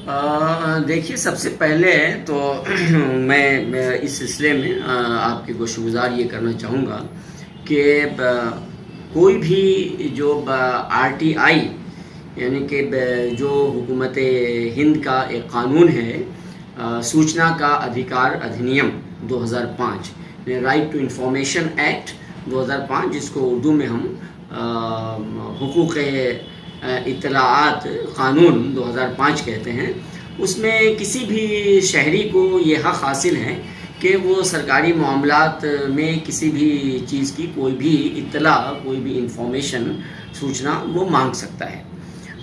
دیکھیے، سب سے پہلے تو میں اس سلسلے میں آپ کے گوشہ گزار یہ کرنا چاہوں گا کہ کوئی بھی جو RTI یعنی کہ جو حکومت ہند کا ایک قانون ہے، سوچنا کا ادھیکار ادھینیم 2005، رائٹ ٹو انفارمیشن ایکٹ 2005، جس کو اردو میں ہم حقوق اطلاعات قانون 2005 کہتے ہیں، اس میں کسی بھی شہری کو یہ حق حاصل ہے کہ وہ سرکاری معاملات میں کسی بھی چیز کی کوئی بھی اطلاع، کوئی بھی انفارمیشن، سوچنا وہ مانگ سکتا ہے۔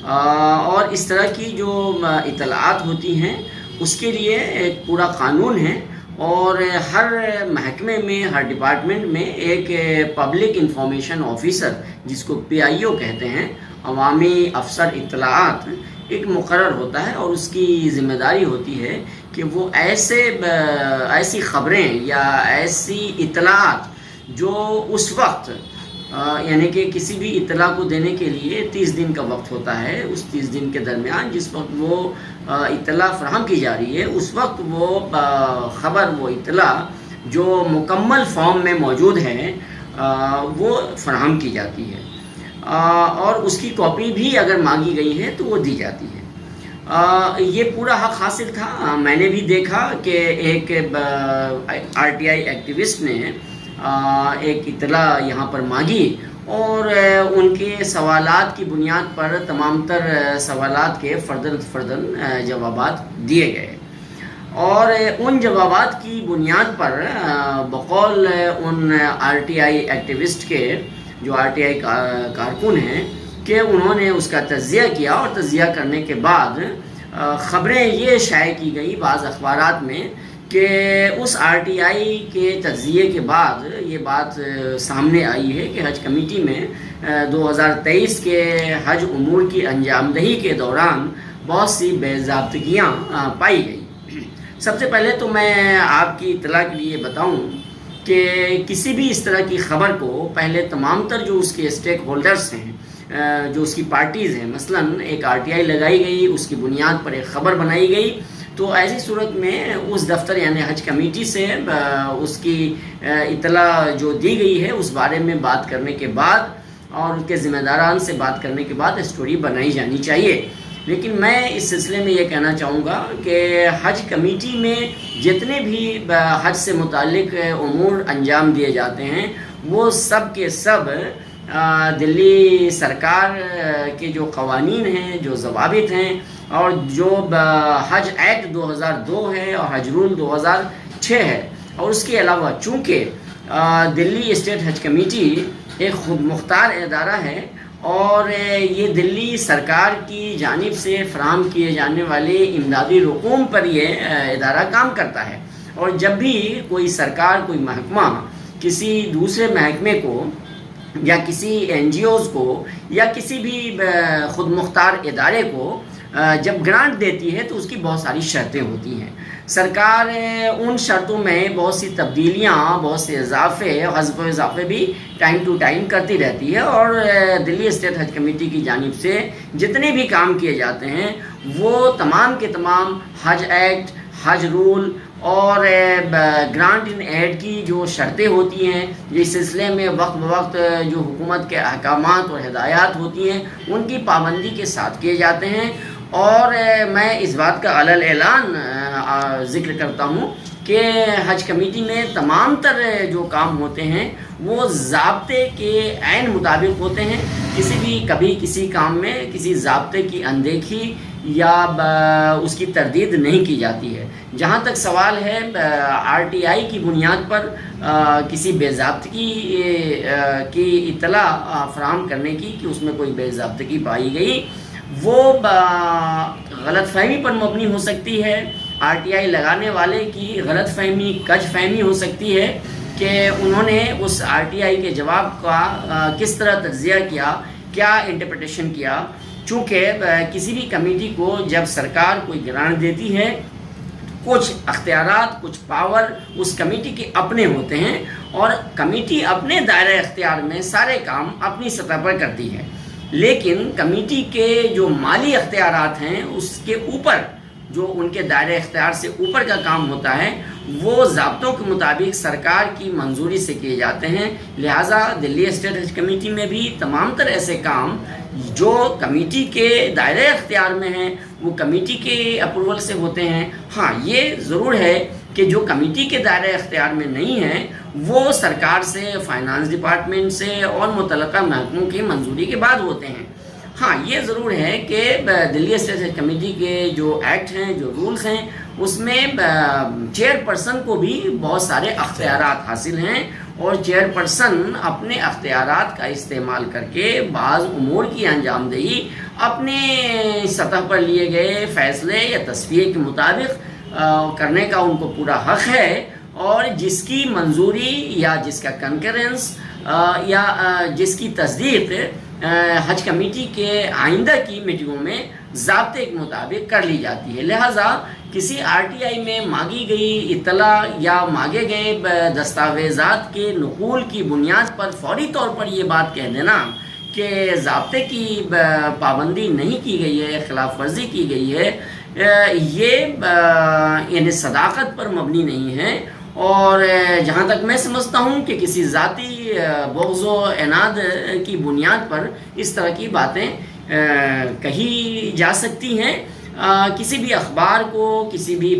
اور اس طرح کی جو اطلاعات ہوتی ہیں اس کے لیے ایک پورا قانون ہے، اور ہر محکمے میں، ہر ڈپارٹمنٹ میں ایک پبلک انفارمیشن آفیسر، جس کو PIO کہتے ہیں، عوامی افسر اطلاعات، ایک مقرر ہوتا ہے، اور اس کی ذمہ داری ہوتی ہے کہ وہ ایسی خبریں یا ایسی اطلاعات جو اس وقت یعنی کہ کسی بھی اطلاع کو دینے کے لیے 30 دن کا وقت ہوتا ہے، اس 30 دن کے درمیان جس وقت وہ اطلاع فراہم کی جا رہی ہے، اس وقت وہ خبر، وہ اطلاع جو مکمل فارم میں موجود ہے وہ فراہم کی جاتی ہے، اور اس کی کاپی بھی اگر مانگی گئی ہے تو وہ دی جاتی ہے۔ یہ پورا حق حاصل تھا۔ میں نے بھی دیکھا کہ ایک RTI ایکٹیوسٹ نے ایک اطلاع یہاں پر مانگی، اور ان کے سوالات کی بنیاد پر تمام تر سوالات کے فرداً جوابات دیے گئے، اور ان جوابات کی بنیاد پر بقول ان RTI ایکٹیوسٹ کے، جو RTI کارکن ہیں، کہ انہوں نے اس کا تجزیہ کیا، اور تجزیہ کرنے کے بعد خبریں یہ شائع کی گئی بعض اخبارات میں کہ اس RTI کے تجزیے کے بعد یہ بات سامنے آئی ہے کہ حج کمیٹی میں 2023 کے حج امور کی انجام دہی کے دوران بہت سی بے ضابطگیاں پائی گئی۔ سب سے پہلے تو میں آپ کی اطلاع کے لیے بتاؤں کہ کسی بھی اس طرح کی خبر کو پہلے تمام تر جو اس کے اسٹیک ہولڈرز ہیں، جو اس کی پارٹیز ہیں، مثلاً ایک RTI لگائی گئی، اس کی بنیاد پر ایک خبر بنائی گئی، تو ایسی صورت میں اس دفتر یعنی حج کمیٹی سے اس کی اطلاع جو دی گئی ہے اس بارے میں بات کرنے کے بعد، اور ان کے ذمہ داران سے بات کرنے کے بعد اسٹوری بنائی جانی چاہیے۔ لیکن میں اس سلسلے میں یہ کہنا چاہوں گا کہ حج کمیٹی میں جتنے بھی حج سے متعلق امور انجام دیے جاتے ہیں، وہ سب کے سب دلی سرکار کے جو قوانین ہیں، جو ضوابط ہیں، اور جو حج ایکٹ 2002 ہے اور حج رول 2006 ہے، اور اس کے علاوہ چونکہ دلی اسٹیٹ حج کمیٹی ایک خود مختار ادارہ ہے، اور یہ دلی سرکار کی جانب سے فراہم کیے جانے والے امدادی رقوم پر یہ ادارہ کام کرتا ہے، اور جب بھی کوئی سرکار، کوئی محکمہ کسی دوسرے محکمے کو یا کسی NGOs کو یا کسی بھی خود مختار ادارے کو جب گرانٹ دیتی ہے تو اس کی بہت ساری شرطیں ہوتی ہیں۔ سرکار ان شرطوں میں بہت سی تبدیلیاں، بہت سے اضافے، حذف و اضافے بھی ٹائم ٹو ٹائم کرتی رہتی ہے، اور دلی اسٹیٹ حج کمیٹی کی جانب سے جتنے بھی کام کیے جاتے ہیں وہ تمام کے تمام حج ایکٹ، حج رول اور گرانٹ ان ایڈ کی جو شرطیں ہوتی ہیں، اس سلسلے میں وقت بوقت جو حکومت کے احکامات اور ہدایات ہوتی ہیں ان کی پابندی کے ساتھ کیے جاتے ہیں۔ اور میں اس بات کا علی الاعلان ذکر کرتا ہوں کہ حج کمیٹی میں تمام تر جو کام ہوتے ہیں وہ ضابطے کے عین مطابق ہوتے ہیں۔ کبھی کسی کام میں کسی ضابطے کی اندیکھی یا اس کی تردید نہیں کی جاتی ہے۔ جہاں تک سوال ہے RTI کی بنیاد پر کسی بے ضابطگی کی اطلاع فراہم کرنے کی کہ اس میں کوئی بے ضابطگی پائی گئی، وہ غلط فہمی پر مبنی ہو سکتی ہے۔ RTI لگانے والے کی غلط فہمی، کج فہمی ہو سکتی ہے کہ انہوں نے اس RTI کے جواب کا کس طرح تجزیہ کیا، کیا انٹرپریٹیشن کیا۔ چونکہ کسی بھی کمیٹی کو جب سرکار کوئی گرانٹ دیتی ہے، کچھ اختیارات، کچھ پاور اس کمیٹی کے اپنے ہوتے ہیں، اور کمیٹی اپنے دائرہ اختیار میں سارے کام اپنی سطح پر کرتی ہے، لیکن کمیٹی کے جو مالی اختیارات ہیں اس کے اوپر جو ان کے دائرۂ اختیار سے اوپر کا کام ہوتا ہے وہ ضابطوں کے مطابق سرکار کی منظوری سے کیے جاتے ہیں. لہٰذا دلی اسٹیٹ حج کمیٹی میں بھی تمام تر ایسے کام جو کمیٹی کے دائرۂ اختیار میں ہیں وہ کمیٹی کے اپروول سے ہوتے ہیں. ہاں یہ ضرور ہے کہ جو کمیٹی کے دائرۂ اختیار میں نہیں ہیں وہ سرکار سے، فائنانس ڈپارٹمنٹ سے اور متعلقہ محکموں کی منظوری کے بعد ہوتے ہیں. ہاں یہ ضرور ہے کہ دلی اسٹیٹ حج کمیٹی کے جو ایکٹ ہیں، جو رولز ہیں، اس میں چیئر پرسن کو بھی بہت سارے اختیارات حاصل ہیں اور چیئر پرسن اپنے اختیارات کا استعمال کر کے بعض امور کی انجام دہی اپنے سطح پر لیے گئے فیصلے یا تصفیے کے مطابق کرنے کا ان کو پورا حق ہے، اور جس کی منظوری یا جس کا کنکرنس یا جس کی تصدیق حج کمیٹی کے آئندہ کی میٹنگوں میں ضابطے کے مطابق کر لی جاتی ہے. لہٰذا کسی RTI میں مانگی گئی اطلاع یا مانگے گئے دستاویزات کے نقول کی بنیاد پر فوری طور پر یہ بات کہہ دینا کہ ضابطے کی پابندی نہیں کی گئی ہے، خلاف ورزی کی گئی ہے، یہ یعنی صداقت پر مبنی نہیں ہے. اور جہاں تک میں سمجھتا ہوں کہ کسی ذاتی بغض و عناد کی بنیاد پر اس طرح کی باتیں کہی جا سکتی ہیں. کسی بھی اخبار کو، کسی بھی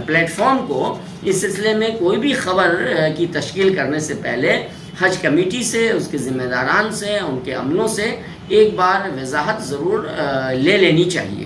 پلیٹ فارم کو اس سلسلے میں کوئی بھی خبر کی تشکیل کرنے سے پہلے حج کمیٹی سے، اس کے ذمہ داران سے، ان کے عملوں سے ایک بار وضاحت ضرور لے لینی چاہیے.